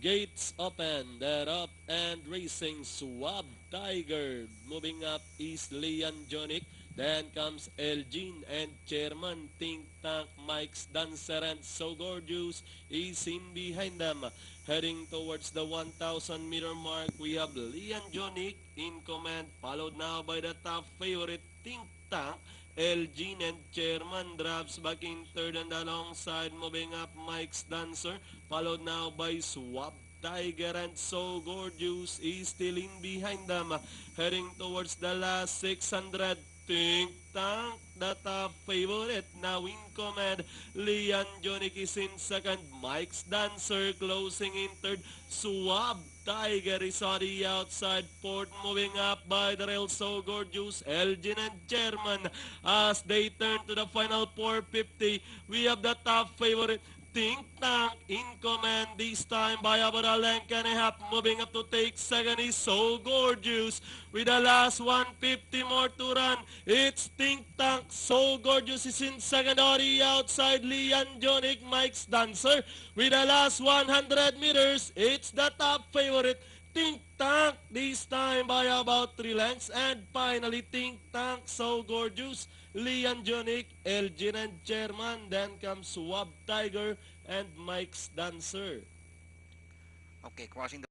Gates open, they're up and racing. Swab Tiger. Moving up is Leon Jonic. Then comes Elgin and Chairman Think Tank. Mike's Dancer and So Gorgeous is in behind them. Heading towards the 1,000-meter mark, we have Leon Jonic in command, followed now by the top favorite Think Tank. Elgin and Chairman drops back in third and alongside moving up Mike's Dancer, followed now by Swap Tiger and So Gorgeous is still in behind them. Heading towards the last 600, Think Tank, the top favorite, now in command. Leon Jonic is in second. Mike's Dancer closing in third. Swab Tiger is on the outside. Fourth, moving up by the rail. So Gorgeous, Elgin and Chairman as they turn to the final 450. We have the top favorite Think Tank in command this time by about a length and a half. Moving up to take second is So Gorgeous with the last 150 more to run. It's Think Tank. So Gorgeous is in second on the outside. Leon Jonic, Mike's Dancer with the last 100 meters. It's the top favorite. Think Tank this time by about 3 lengths. And finally, Think Tank, So Gorgeous, Leon Jonic, Elgin and Chairman. Then comes Swab Tiger and Mike's Dancer. Okay, crossing the